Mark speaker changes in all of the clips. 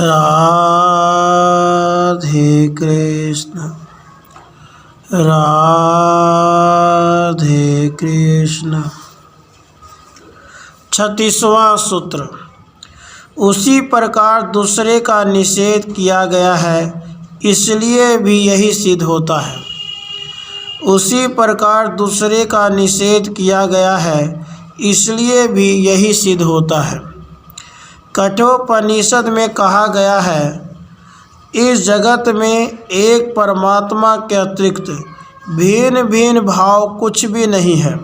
Speaker 1: राधे कृष्ण राधे कृष्ण। 36वां सूत्र। उसी प्रकार दूसरे का निषेध किया गया है, इसलिए भी यही सिद्ध होता है। उसी प्रकार दूसरे का निषेध किया गया है, इसलिए भी यही सिद्ध होता है। कठोपनिषद में कहा गया है, इस जगत में एक परमात्मा के अतिरिक्त भिन्न भिन्न भाव कुछ भी नहीं है।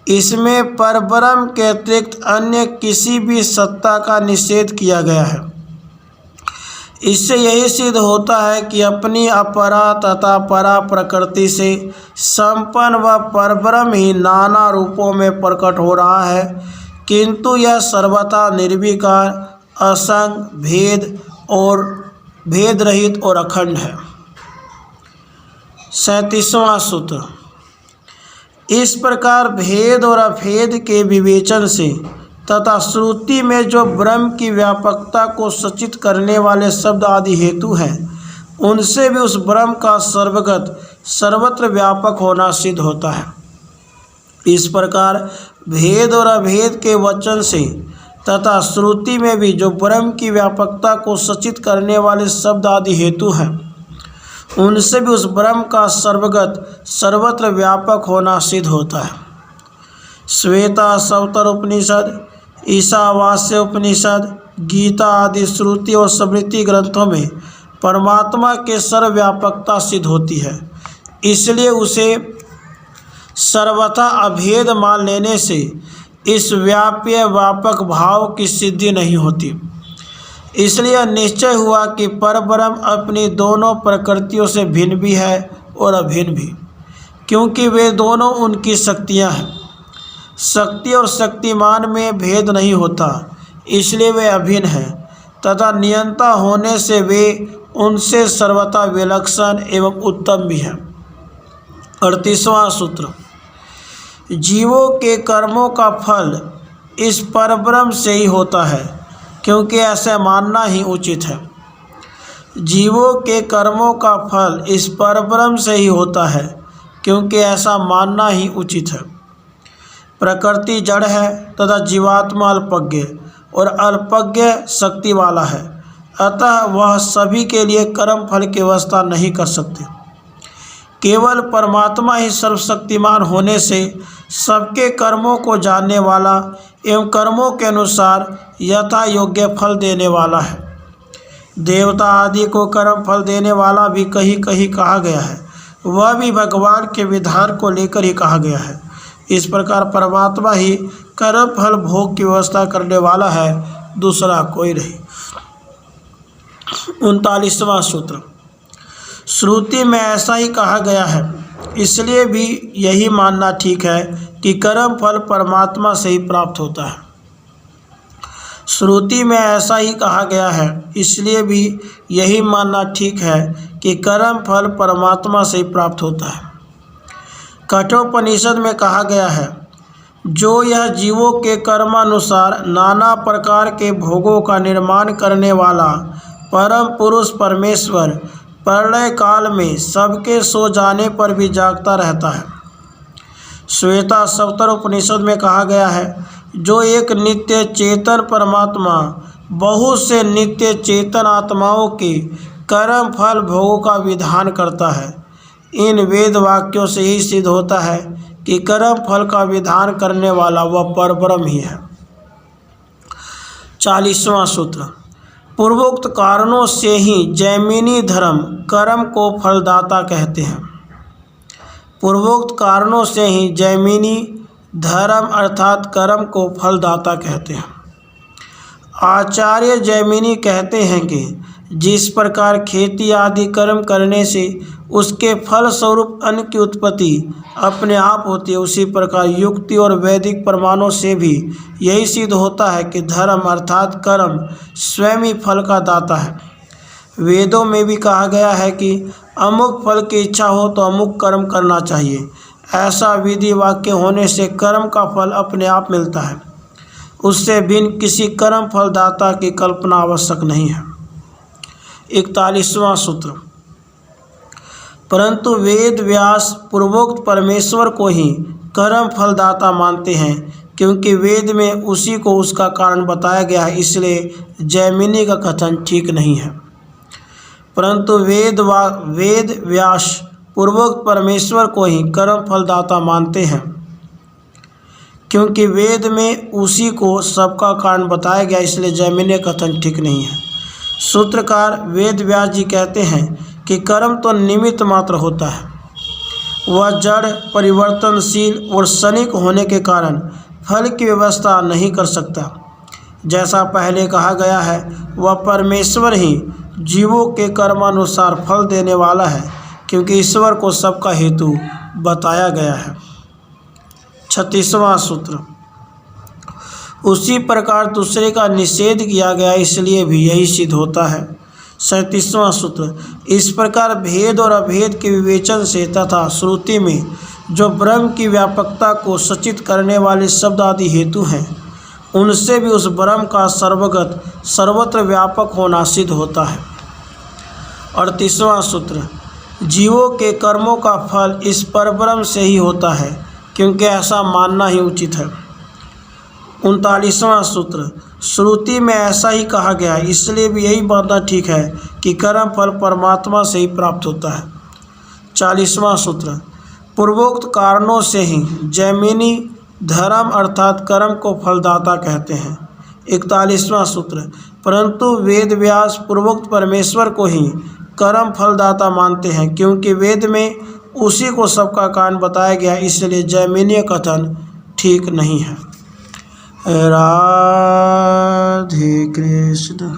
Speaker 1: इसमें परब्रह्म के अतिरिक्त अन्य किसी भी सत्ता का निषेध किया गया है। इससे यही सिद्ध होता है कि अपनी अपरा तथा परा प्रकृति से संपन्न व परब्रह्म ही नाना रूपों में प्रकट हो रहा है, किंतु यह सर्वथा निर्विकार, असंग, भेद रहित और अखंड है। 37वां सूत्र। इस प्रकार भेद और अभेद के विवेचन से तथा श्रुति में जो ब्रह्म की व्यापकता को सूचित करने वाले शब्द आदि हेतु हैं, उनसे भी उस ब्रह्म का सर्वगत सर्वत्र व्यापक होना सिद्ध होता है। इस प्रकार भेद और अभेद के वचन से तथा श्रुति में भी जो ब्रह्म की व्यापकता को सूचित करने वाले शब्द आदि हेतु हैं, उनसे भी उस ब्रह्म का सर्वगत सर्वत्र व्यापक होना सिद्ध होता है। श्वेता सवतर उपनिषद, ईशावास्य उपनिषद, गीता आदि श्रुति और स्मृति ग्रंथों में परमात्मा के सर्वव्यापकता सिद्ध होती है, इसलिए उसे सर्वथा अभेद मान लेने से इस व्याप्य व्यापक भाव की सिद्धि नहीं होती। इसलिए निश्चय हुआ कि परब्रह्म अपनी दोनों प्रकृतियों से भिन्न भी है और अभिन्न भी, क्योंकि वे दोनों उनकी शक्तियाँ हैं। शक्ति और शक्तिमान में भेद नहीं होता, इसलिए वे अभिन्न हैं तथा नियंता होने से वे उनसे सर्वथा विलक्षण एवं उत्तम भी हैं। 38वां सूत्र। जीवों के कर्मों का फल इस परब्रह्म से ही होता है, क्योंकि ऐसा मानना ही उचित है। जीवों के कर्मों का फल इस परब्रह्म से ही होता है, क्योंकि ऐसा मानना ही उचित है। प्रकृति जड़ है तथा जीवात्मा अल्पज्ञ और अल्पज्ञ शक्ति वाला है, अतः वह सभी के लिए कर्म फल की व्यवस्था नहीं कर सकते। केवल परमात्मा ही सर्वशक्तिमान होने से सबके कर्मों को जानने वाला एवं कर्मों के अनुसार यथा योग्य फल देने वाला है। देवता आदि को कर्म फल देने वाला भी कहीं कहीं कहा गया है, वह भी भगवान के विधान को लेकर ही कहा गया है। इस प्रकार परमात्मा ही कर्म फल भोग की व्यवस्था करने वाला है, दूसरा कोई नहीं। 39वां सूत्र। श्रुति में ऐसा ही कहा गया है, इसलिए भी यही मानना ठीक है कि कर्म फल परमात्मा से ही प्राप्त होता है। श्रुति में ऐसा ही कहा गया है, इसलिए भी यही मानना ठीक है कि कर्म फल परमात्मा से ही प्राप्त होता है। कठोपनिषद में कहा गया है, जो यह जीवों के कर्मानुसार नाना प्रकार के भोगों का निर्माण करने वाला परम पुरुष परमेश्वर प्रलय काल में सबके सो जाने पर भी जागता रहता है। श्वेता सवतर उपनिषद में कहा गया है, जो एक नित्य चेतन परमात्मा बहुत से नित्य चेतन आत्माओं के कर्म फल भोगों का विधान करता है। इन वेद वाक्यों से ही सिद्ध होता है कि कर्म फल का विधान करने वाला वह परब्रह्म ही है। 40वां सूत्र। पूर्वोक्त कारणों से ही जैमिनी धर्म कर्म को फलदाता कहते हैं। पूर्वोक्त कारणों से ही जैमिनी धर्म अर्थात कर्म को फलदाता कहते हैं। आचार्य जैमिनी कहते हैं कि जिस प्रकार खेती आदि कर्म करने से उसके फल स्वरूप अन्न की उत्पत्ति अपने आप होती है, उसी प्रकार युक्ति और वैदिक प्रमाणों से भी यही सिद्ध होता है कि धर्म अर्थात कर्म स्वयं ही फल का दाता है। वेदों में भी कहा गया है कि अमुक फल की इच्छा हो तो अमुक कर्म करना चाहिए। ऐसा विधि वाक्य होने से कर्म का फल अपने आप मिलता है। उससे भिन्न किसी कर्म फलदाता की कल्पना आवश्यक नहीं है। 41वां सूत्र। परंतु वेद व्यास पूर्वोक्त परमेश्वर को ही कर्म फलदाता मानते हैं, क्योंकि वेद में उसी को उसका कारण बताया गया है, इसलिए जैमिनी का कथन ठीक नहीं है। परंतु वेद व्यास पूर्वोक्त परमेश्वर को ही कर्म फलदाता मानते हैं, क्योंकि वेद में उसी को सबका कारण बताया गया, इसलिए जैमिनी का कथन ठीक नहीं है। सूत्रकार वेद व्यास जी कहते हैं कि कर्म तो निमित्त मात्र होता है, वह जड़, परिवर्तनशील और क्षणिक होने के कारण फल की व्यवस्था नहीं कर सकता। जैसा पहले कहा गया है, वह परमेश्वर ही जीवों के कर्मानुसार फल देने वाला है, क्योंकि ईश्वर को सबका हेतु बताया गया है। 36वां सूत्र। उसी प्रकार दूसरे का निषेध किया गया, इसलिए भी यही सिद्ध होता है। 37वां सूत्र। इस प्रकार भेद और अभेद के विवेचन से तथा श्रुति में जो ब्रह्म की व्यापकता को सूचित करने वाले शब्द आदि हेतु हैं, उनसे भी उस ब्रह्म का सर्वगत सर्वत्र व्यापक होना सिद्ध होता है। 38वां सूत्र। जीवों के कर्मों का फल इस परब्रह्म से ही होता है, क्योंकि ऐसा मानना ही उचित है। 39वां सूत्र। श्रुति में ऐसा ही कहा गया है, इसलिए भी यही मानना ठीक है कि कर्म फल परमात्मा से ही प्राप्त होता है। 40वां सूत्र। पूर्वोक्त कारणों से ही जैमिनी धर्म अर्थात कर्म को फलदाता कहते हैं। 41वां सूत्र। परंतु वेद व्यास पूर्वोक्त परमेश्वर को ही कर्म फलदाता मानते हैं, क्योंकि वेद में उसी को सबका कारण बताया गया, इसलिए जैमिनीय कथन ठीक नहीं है। राधे कृष्ण,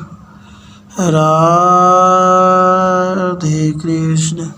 Speaker 1: राधे कृष्ण।